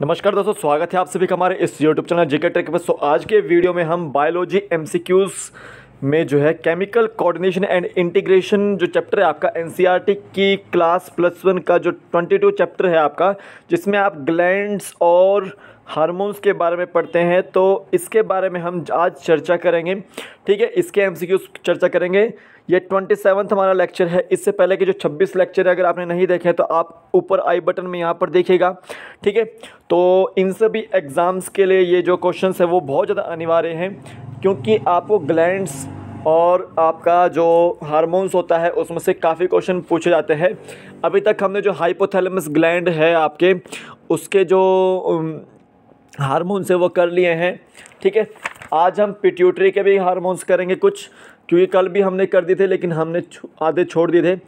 नमस्कार दोस्तों, स्वागत है आप सभी का हमारे इस यूट्यूब चैनल जीके ट्रिक में। आज के वीडियो में हम बायोलॉजी एमसीक्यूज में जो है केमिकल कोऑर्डिनेशन एंड इंटीग्रेशन जो चैप्टर है आपका एनसीईआरटी की क्लास +1 का जो 22 चैप्टर है आपका, जिसमें आप ग्लैंड्स और हार्मोन्स के बारे में पढ़ते हैं, तो इसके बारे में हम आज चर्चा करेंगे। ठीक है, इसके एमसीक्यूज चर्चा करेंगे। ये 27वां हमारा लेक्चर है। इससे पहले के जो 26 लेक्चर है, अगर आपने नहीं देखे तो आप ऊपर आई बटन में यहाँ पर देखिएगा। ठीक है, तो इन सभी एग्ज़ाम्स के लिए ये जो क्वेश्चंस है वो बहुत ज़्यादा अनिवार्य हैं, क्योंकि आपको ग्लैंड्स और आपका जो हार्मोन्स होता है उसमें से काफ़ी क्वेश्चन पूछे जाते हैं। अभी तक हमने जो हाइपोथैलेमस ग्लैंड है आपके, उसके जो हार्मोन्स है वो कर लिए हैं। ठीक है, आज हम पिट्यूटरी के भी हार्मोन्स करेंगे कुछ, क्योंकि कल भी हमने कर दिए थे लेकिन हमने आधे छोड़ दिए थे।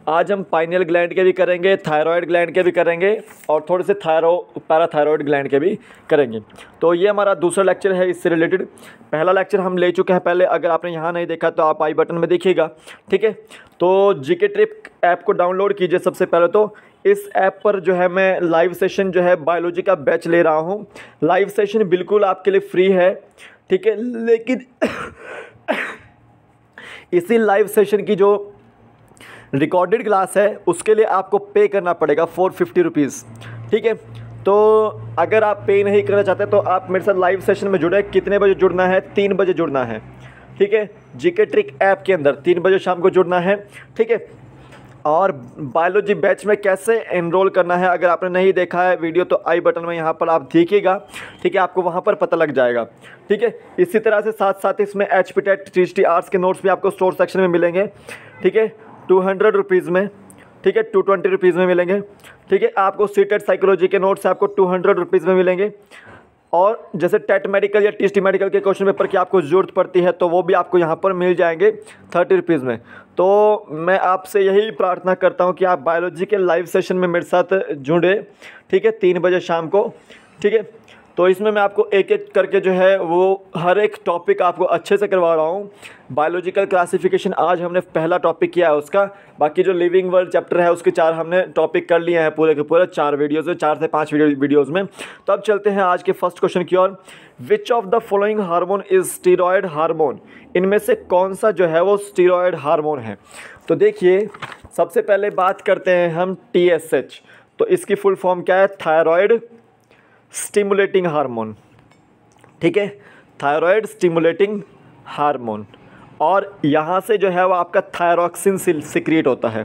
आज हम पाइनियल ग्लैंड के भी करेंगे, थायराइड ग्लैंड के भी करेंगे और थोड़े से पैराथायरॉयड ग्लैंड के भी करेंगे। तो ये हमारा दूसरा लेक्चर है इससे रिलेटेड। पहला लेक्चर हम ले चुके हैं पहले, अगर आपने यहाँ नहीं देखा तो आप आई बटन में देखिएगा। ठीक है, तो जीके ट्रिक ऐप को डाउनलोड कीजिए। सबसे पहले तो इस ऐप पर जो है मैं लाइव सेशन जो है बायोलॉजी का बैच ले रहा हूँ। लाइव सेशन बिल्कुल आपके लिए फ्री है। ठीक है, लेकिन इसी लाइव सेशन की जो रिकॉर्डेड क्लास है उसके लिए आपको पे करना पड़ेगा 450 रुपीज़। ठीक है, तो अगर आप पे नहीं करना चाहते तो आप मेरे साथ लाइव सेशन में जुड़े। कितने बजे जुड़ना है? 3 बजे जुड़ना है। ठीक है, जीके ट्रिक ऐप के अंदर 3 बजे शाम को जुड़ना है। ठीक है, और बायोलॉजी बैच में कैसे एनरोल करना है, अगर आपने नहीं देखा है वीडियो तो आई बटन में यहाँ पर आप देखिएगा। ठीक है, आपको वहाँ पर पता लग जाएगा। ठीक है, इसी तरह से साथ साथ इसमें HP टेट TGT आर्ट्स के नोट्स भी आपको स्टोर सेक्शन में मिलेंगे। ठीक है, 200 रुपीज़ में। ठीक है, 220 रुपीज़ में मिलेंगे। ठीक है, आपको CTET साइकोलॉजी के नोट्स आपको 200 रुपीज़ में मिलेंगे। और जैसे टेट मेडिकल या TST मेडिकल के क्वेश्चन पेपर की आपको ज़रूरत पड़ती है तो वो भी आपको यहाँ पर मिल जाएंगे 30 रुपीज़ में। तो मैं आपसे यही प्रार्थना करता हूँ कि आप बायोलॉजी के लाइव सेशन में मेरे साथ जुड़े। ठीक है, 3 बजे शाम को। ठीक है, तो इसमें मैं आपको एक एक करके जो है वो हर एक टॉपिक आपको अच्छे से करवा रहा हूँ। बायोलॉजिकल क्लासिफिकेशन आज हमने पहला टॉपिक किया है उसका। बाकी जो लिविंग वर्ल्ड चैप्टर है उसके 4 हमने टॉपिक कर लिए हैं पूरे के पूरे 4 वीडियोज़ में, 4 से 5 वीडियोज़ में। तो अब चलते हैं आज के फर्स्ट क्वेश्चन की ओर। Which of the following hormone is steroid hormone? इनमें से कौन सा जो है वो स्टीरॉयड हार्मोन है? तो देखिए, सबसे पहले बात करते हैं हम TSH। तो इसकी फुल फॉर्म क्या है? Thyroid stimulating hormone. ठीक है, थायराइड स्टिमुलेटिंग हार्मोन। और यहाँ से जो है वो आपका थायरॉक्सिन सिक्रीट होता है।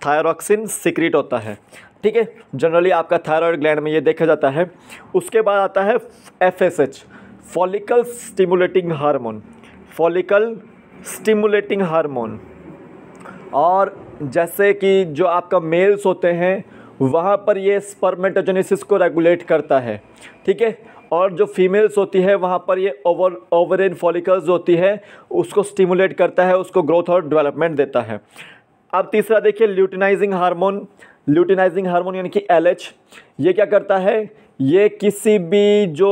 थायरॉक्सिन सिक्रीट होता है। ठीक है, जनरली आपका थायराइड ग्लैंड में ये देखा जाता है। उसके बाद आता है FSH, follicle stimulating hormone. Follicle stimulating hormone. और जैसे कि जो आपका मेल्स होते हैं वहाँ पर ये स्पर्मेटोजेनेसिस को रेगुलेट करता है। ठीक है, और जो फीमेल्स होती है वहाँ पर ये ओवरिन फॉलिकल्स होती है उसको स्टिमुलेट करता है, उसको ग्रोथ और डेवलपमेंट देता है। अब तीसरा देखिए, ल्यूटिनाइजिंग हार्मोन। ल्यूटिनाइजिंग हार्मोन यानी कि LH, ये क्या करता है? ये किसी भी जो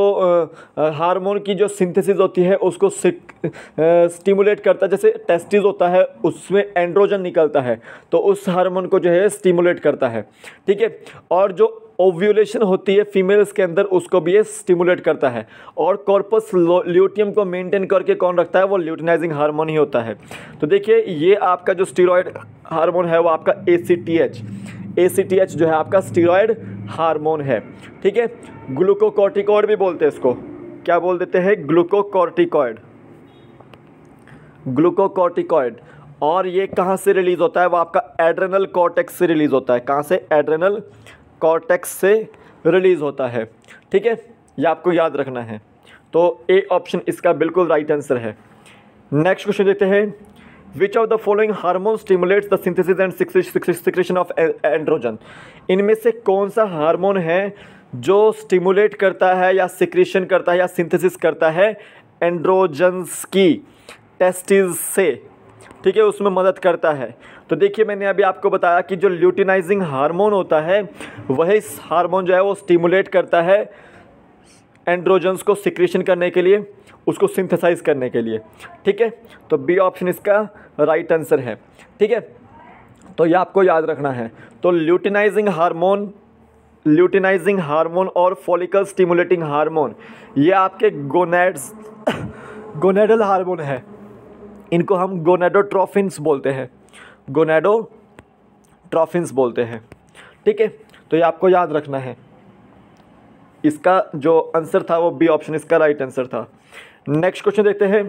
हार्मोन की जो सिंथेसिस होती है उसको स्टिमुलेट करता है। जैसे टेस्टिस होता है उसमें एंड्रोजन निकलता है तो उस हार्मोन को जो है स्टिमुलेट करता है। ठीक है, और जो ओव्यूलेशन होती है फीमेल्स के अंदर उसको भी ये स्टिमुलेट करता है। और कॉर्पस ल्यूटियम को मेंटेन करके कौन रखता है? वो ल्यूटिनाइजिंग हार्मोन ही होता है। तो देखिए, ये आपका जो स्टीरॉयड हार्मोन है वो आपका ACTH जो है आपका स्टीरॉयड हार्मोन है। ठीक है, ग्लूकोकॉर्टिकॉइड भी बोलते हैं इसको। क्या बोल देते हैं? ग्लूकोकॉर्टिकॉइड। ग्लूकोकॉर्टिकॉइड। और ये कहाँ से रिलीज़ होता है? वो आपका एड्रेनल कॉर्टेक्स से रिलीज़ होता है। कहाँ से? एड्रेनल कॉर्टेक्स से रिलीज़ होता है। ठीक है, ये आपको याद रखना है। तो A ऑप्शन इसका बिल्कुल राइट आंसर है। नेक्स्ट क्वेश्चन देते हैं। Which of the following hormone stimulates the synthesis and secretion of androgen? इनमें से कौन सा हार्मोन है जो स्टिमुलेट करता है या सिक्रेशन करता है या सिंथेसिस करता है एंड्रोजन्स की टेस्टिस से? ठीक है, उसमें मदद करता है। तो देखिए, मैंने अभी आपको बताया कि जो ल्यूटिनाइजिंग हार्मोन होता है वही हार्मोन जो है वो स्टिमुलेट करता है एंड्रोजन्स को सिक्रेशन करने के लिए, उसको सिंथेसाइज करने के लिए। ठीक है, तो B ऑप्शन इसका राइट आंसर है। ठीक है, तो ये आपको याद रखना है। तो ल्यूटिनाइजिंग हार्मोन ल्यूटिनाइजिंग हार्मोन और फॉलिकल स्टिमुलेटिंग हार्मोन, ये आपके गोनेडल हार्मोन है। इनको हम गोनेडोट्रोफिन्स बोलते हैं, गोनेडोट्रोफिन्स बोलते हैं। ठीक है, तो ये आपको याद रखना है। इसका जो आंसर था वो बी ऑप्शन इसका राइट आंसर था। नेक्स्ट क्वेश्चन देखते हैं,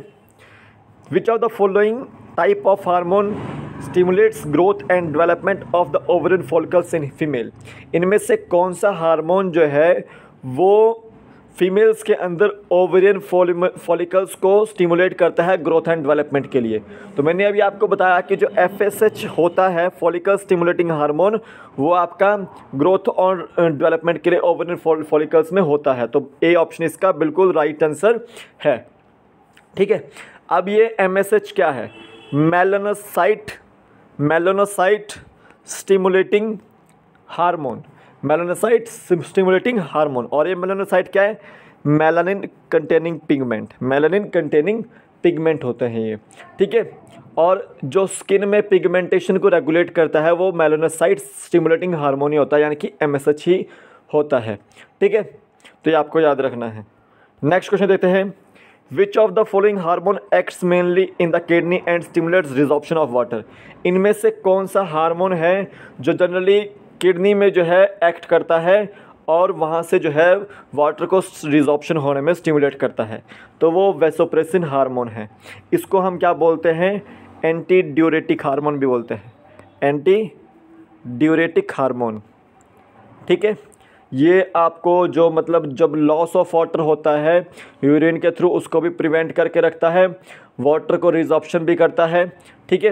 which of the following type of hormone stimulates growth and development of the ovarian follicles in female. इनमें से कौन सा हार्मोन जो है वो फीमेल्स के अंदर ओवरियन फॉलिकल्स को स्टिमुलेट करता है ग्रोथ एंड डेवलपमेंट के लिए। तो मैंने अभी आपको बताया कि जो FSH होता है फॉलिकल स्टिमुलेटिंग हार्मोन, वो आपका ग्रोथ और डेवलपमेंट के लिए ओवरियन फॉलिकल्स में होता है। तो ए ऑप्शन इसका बिल्कुल राइट आंसर है। ठीक है, अब ये MSH क्या है? Melanocyte stimulating hormone, melanocyte stimulating hormone. और ये मेलानोसाइट क्या है? मेलानिन कंटेनिंग पिगमेंट होते हैं ये। ठीक है, और जो स्किन में पिगमेंटेशन को रेगुलेट करता है वो मेलानोसाइट स्टिमुलेटिंग हार्मोन ही होता है, यानी कि MSH ही होता है। ठीक है, तो ये आपको याद रखना है। नेक्स्ट क्वेश्चन देखते हैं, which of the following hormone acts mainly in the kidney and stimulates resorption of water. इनमें से कौन सा हार्मोन है जो जनरली किडनी में जो है एक्ट करता है और वहाँ से जो है वाटर को रिजॉर्प्शन होने में स्टिमुलेट करता है? तो वो वैसोप्रेसिन हार्मोन है। इसको हम क्या बोलते हैं? एंटी ड्यूरेटिक हार्मोन भी बोलते हैं, एंटी ड्यूरेटिक हार्मोन। ठीक है, ये आपको जो मतलब जब लॉस ऑफ वाटर होता है यूरिन के थ्रू, उसको भी प्रिवेंट करके रखता है, वाटर को रिजॉर्प्शन भी करता है। ठीक है,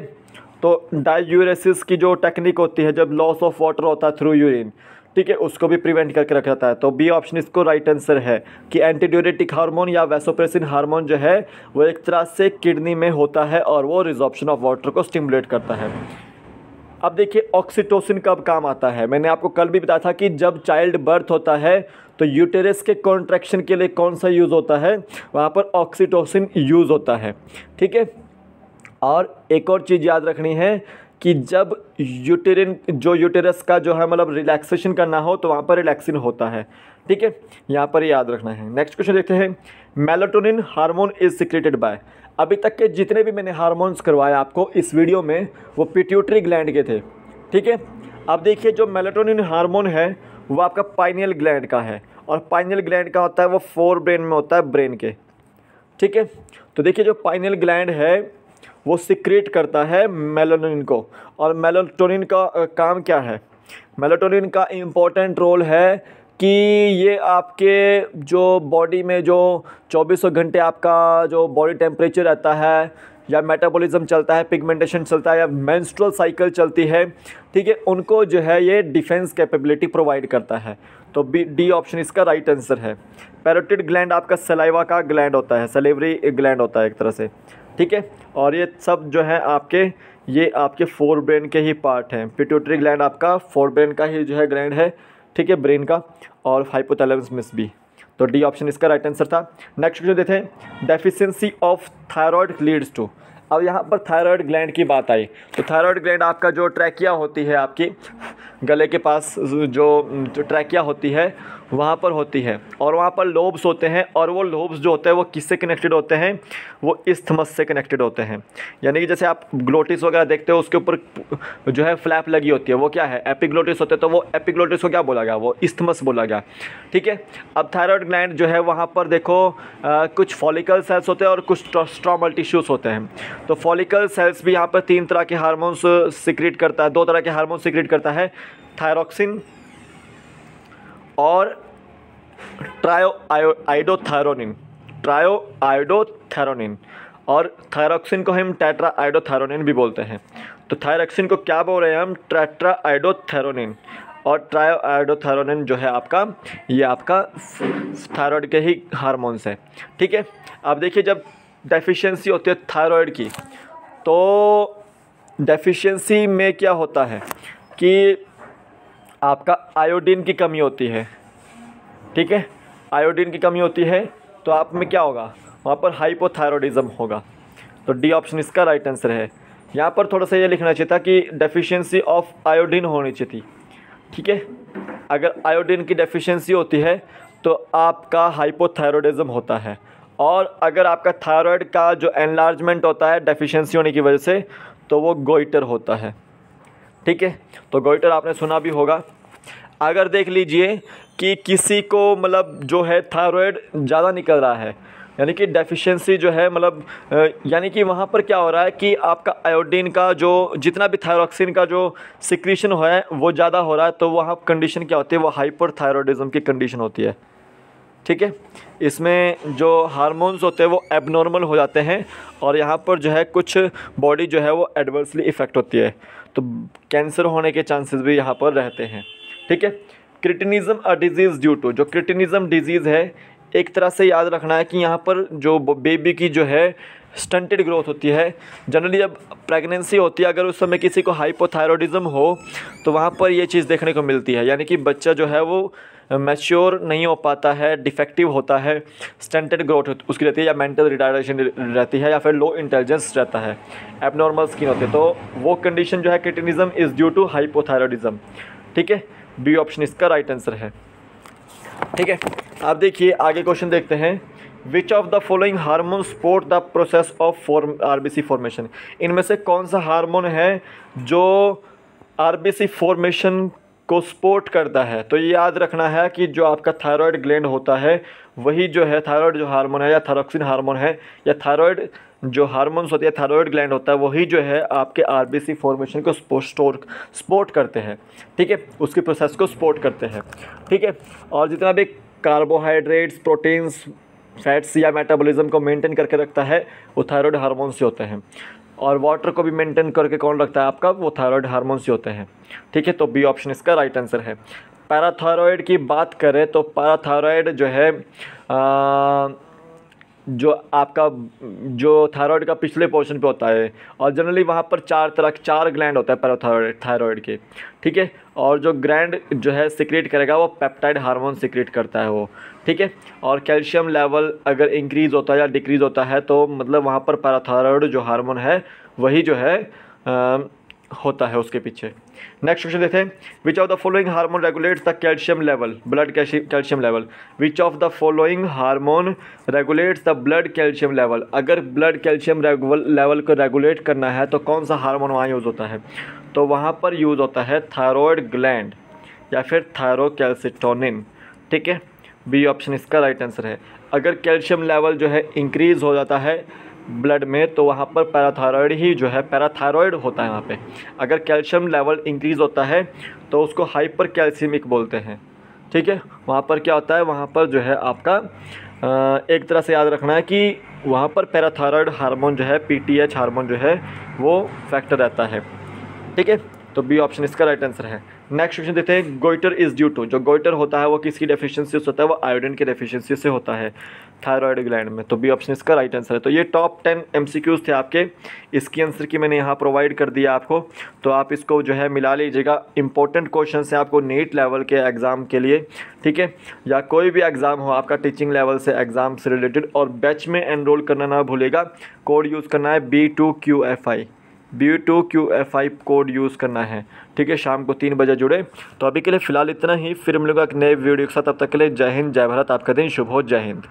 तो डायूरेसिस की जो टेक्निक होती है जब लॉस ऑफ वाटर होता है थ्रू यूरिन, ठीक है, उसको भी प्रिवेंट करके रखता है। तो बी ऑप्शन इसको राइट आंसर है कि एंटी ड्यूरेटिक हार्मोन या वैसोप्रेसिन हार्मोन जो है वो एक तरह से किडनी में होता है और वो रिजॉर्प्शन ऑफ वाटर को स्टिमुलेट करता है। अब देखिए ऑक्सीटोसिन कब काम आता है? मैंने आपको कल भी बताया था कि जब चाइल्ड बर्थ होता है तो यूटेरस के कॉन्ट्रैक्शन के लिए कौन सा यूज़ होता है? वहाँ पर ऑक्सीटोसिन यूज़ होता है। ठीक है, और एक और चीज़ याद रखनी है कि जब यूटेरस का जो है मतलब रिलैक्सेशन करना हो तो वहाँ पर रिलैक्सिन होता है। ठीक है, यहाँ पर याद रखना है। नेक्स्ट क्वेश्चन देखते हैं, melatonin hormone is secreted by. अभी तक के जितने भी मैंने हार्मोन्स करवाए आपको इस वीडियो में वो पिट्यूटरी ग्लैंड के थे। ठीक है, अब देखिए जो मेलाटोनिन हार्मोन है वो आपका पाइनियल ग्लैंड का है, और पाइनियल ग्लैंड का होता है वो फोर ब्रेन में होता है, ब्रेन के। ठीक है, तो देखिए जो पाइनियल ग्लैंड है वो सिक्रेट करता है मेलाटोनिन को। और मेलाटोनिन का काम क्या है? मेलाटोनिन का इम्पोर्टेंट रोल है कि ये आपके जो बॉडी में जो 24 घंटे आपका जो बॉडी टेम्परेचर रहता है या मेटाबॉलिज्म चलता है, पिगमेंटेशन चलता है या मेंस्ट्रुअल साइकिल चलती है, ठीक है, उनको जो है ये डिफेंस कैपेबिलिटी प्रोवाइड करता है। तो डी ऑप्शन इसका राइट आंसर है। पैरोटिड ग्लैंड आपका सलाइवा का ग्लैंड होता है, सलेवरी ग्लैंड होता है एक तरह से। ठीक है, और ये सब जो है आपके फोर ब्रेन के ही पार्ट हैं। पिट्यूटरी ग्लैंड आपका फोर ब्रेन का ही जो है ग्लैंड है, ठीक है, ब्रेन का, और हाइपोथैलेमस में भी। तो डी ऑप्शन इसका राइट आंसर था। नेक्स्ट क्वेश्चन देते हैं, deficiency of thyroid leads to. अब यहाँ पर थायराइड ग्लैंड की बात आई तो थायराइड ग्लैंड आपका जो ट्रैकिया होती है, आपकी गले के पास जो ट्रैकिया होती है वहाँ पर होती है, और वहाँ पर लोब्स होते हैं, और वो लोब्स जो होते हैं वो किससे कनेक्टेड होते हैं? वो इस्थमस से कनेक्टेड होते हैं। यानी कि जैसे आप ग्लोटिस वगैरह देखते हो उसके ऊपर जो है फ्लैप लगी होती है, वो क्या है? एपिग्लोटिस होते हैं। तो वो एपिग्लोटिस को क्या बोला गया? वो इस्थमस बोला गया। ठीक है, अब थायराइड ग्लैंड जो है वहाँ पर देखो कुछ फॉलिकल सेल्स होते हैं और कुछ स्ट्रोमल टिश्यूज़ होते हैं। तो फॉलिकल सेल्स भी यहाँ पर 3 तरह के हार्मोन्स सिक्रेट करता है, 2 तरह के हार्मोन सिक्रेट करता है, थायरोक्सिन और ट्रायोआइडोथायरोनिन, और थायरोक्सिन को हम टेट्राआइडोथायरोनिन भी बोलते हैं। तो थायरोक्सिन को क्या बोल रहे हैं हम? टेट्राआइडोथायरोनिन, और ट्रायोआइडोथायरोनिन जो है आपका ये आपका थायराइड के ही हार्मोन्स है। ठीक है, अब देखिए जब डेफिशिएंसी होती है थायराइड की, तो डेफिशिएंसी में क्या होता है कि आपका आयोडीन की कमी होती है। ठीक है, आयोडीन की कमी होती है तो आप में क्या होगा? वहाँ पर हाइपोथायरॉयडिज्म होगा। तो डी ऑप्शन इसका राइट आंसर है। यहाँ पर थोड़ा सा ये लिखना चाहिए था कि डेफिशिएंसी ऑफ आयोडीन होनी चाहिए थी। ठीक है, अगर आयोडीन की डेफिशिएंसी होती है तो आपका हाइपोथायरॉयडिज्म होता है, और अगर आपका थायराइड का जो एनलार्जमेंट होता है डेफिशिएंसी होने की वजह से, तो वो गोइटर होता है। ठीक है, तो गोइटर आपने सुना भी होगा। अगर देख लीजिए कि किसी को मतलब जो है थायराइड ज़्यादा निकल रहा है, यानी कि डेफिशिएंसी जो है मतलब यानी कि वहाँ पर क्या हो रहा है कि आपका आयोडीन का जो जितना भी थायरॉक्सिन का जो सिक्रीशन हो है वो ज़्यादा हो रहा है, तो वहाँ कंडीशन क्या होती है, वो हाइपरथायरॉयडिज्म की कंडीशन होती है। ठीक है, इसमें जो हार्मोन्स होते हैं वो एबनॉर्मल हो जाते हैं, और यहाँ पर जो है कुछ बॉडी जो है वो एडवर्सली इफ़ेक्ट होती है, तो कैंसर होने के चांसेस भी यहाँ पर रहते हैं। ठीक है, cretinism a disease due to, जो क्रिटिनिज्म डिजीज़ है एक तरह से याद रखना है कि यहाँ पर जो बेबी की जो है स्टंटेड ग्रोथ होती है। जनरली जब प्रेगनेंसी होती है, अगर उस समय किसी को हाइपोथायरॉयडिज्म हो तो वहाँ पर ये चीज़ देखने को मिलती है, यानी कि बच्चा जो है वो मैच्योर नहीं हो पाता है, डिफेक्टिव होता है, स्टंटेड ग्रोथ उसकी रहती है, या मेंटल रिटार्डेशन रहती है, या फिर लो इंटेलिजेंस रहता है, एबनॉर्मल स्किन होती है, तो वो कंडीशन जो है cretinism is due to hypothyroidism. ठीक है, बी ऑप्शन इसका राइट आंसर है। ठीक है, आप देखिए आगे क्वेश्चन देखते हैं। Which of the following hormone support the process of RBC formation, इनमें से कौन सा हार्मोन है जो आरबीसी फॉर्मेशन को सपोर्ट करता है। तो ये याद रखना है कि जो आपका थायराइड ग्लैंड होता है वही जो है थायराइड जो हार्मोन है, या थायरोक्सिन हार्मोन है, या थायराइड जो हार्मोन्स होती है, थायराइड ग्लैंड होता है, वही जो है आपके आरबीसी फॉर्मेशन को सपोर्ट करते हैं। ठीक है, उसकी प्रोसेस को सपोर्ट करते हैं। ठीक है, और जितना भी कार्बोहाइड्रेट्स, प्रोटीन्स, फैट्स या मेटाबॉलिज्म को मेंटेन करके रखता है वो थायराइड हार्मोन से होते हैं, और वाटर को भी मेंटेन करके कौन रखता है आपका, वो थायराइड हार्मोन से होते हैं। ठीक है, तो बी ऑप्शन इसका राइट आंसर है। पैराथायरॉयड की बात करें तो पैराथायरॉयड जो है जो आपका जो थायराइड का पिछले पोर्शन पे होता है, और जनरली वहाँ पर चार ग्लैंड होता है पैराथायरॉयड के। ठीक है, और जो ग्लैंड जो है सिक्रेट करेगा वो पेप्टाइड हार्मोन सिक्रेट करता है वो। ठीक है, और कैल्शियम लेवल अगर इंक्रीज़ होता है या डिक्रीज़ होता है तो मतलब वहाँ पर पैराथायरॉयड जो हार्मोन है वही जो है होता है उसके पीछे। नेक्स्ट क्वेश्चन देखते हैं। Which of the following hormone regulates the calcium level, blood calcium level. Which of the following hormone regulates the blood calcium level, अगर ब्लड कैल्शियम लेवल को रेगुलेट करना है तो कौन सा हार्मोन वहाँ यूज़ होता है, तो वहाँ पर यूज़ होता है थायरॉयड ग्लैंड या फिर थायरोकैल्सिटोनिन। ठीक है, बी ऑप्शन इसका राइट आंसर है। अगर कैल्शियम लेवल जो है इंक्रीज़ हो जाता है ब्लड में तो वहाँ पर पैराथायरॉयड ही जो है पैराथायरॉयड होता है वहाँ पे। अगर कैल्शियम लेवल इंक्रीज़ होता है तो उसको हाइपर कैल्सीमिक बोलते हैं। ठीक है, वहाँ पर क्या होता है, वहाँ पर जो है आपका एक तरह से याद रखना है कि वहाँ पर पैराथायरॉयड हार्मोन जो है पीटीएच हार्मोन जो है वो फैक्टर रहता है। ठीक है, तो बी ऑप्शन इसका राइट आंसर है। नेक्स्ट क्वेश्चन देखते हैं। गोइटर इज़ ड्यू टू, जो गोइटर होता है वो किसकी डेफिशिएंसी से होता है, वो आयोडीन की डेफिशिएंसी से होता है थायराइड ग्लैंड में। तो बी ऑप्शन इसका राइट आंसर है। तो ये टॉप 10 MCQs थे आपके, इसकी आंसर की मैंने यहाँ प्रोवाइड कर दिया आपको, तो आप इसको जो है मिला लीजिएगा। इंपॉर्टेंट क्वेश्चन है आपको नीट लेवल के एग्ज़ाम के लिए। ठीक है, या कोई भी एग्ज़ाम हो आपका टीचिंग लेवल से एग्ज़ाम से रिलेटेड। और बैच में एनरोल करना ना भूलेगा, कोड यूज़ करना है B2QFI कोड यूज़ करना है। ठीक है, शाम को 3 बजे जुड़े। तो अभी के लिए फ़िलहाल इतना ही, फिर मिलूंगा एक नए वीडियो के साथ। तब तक के लिए जय हिंद, जय भारत, आपका दिन शुभ हो, जय हिंद।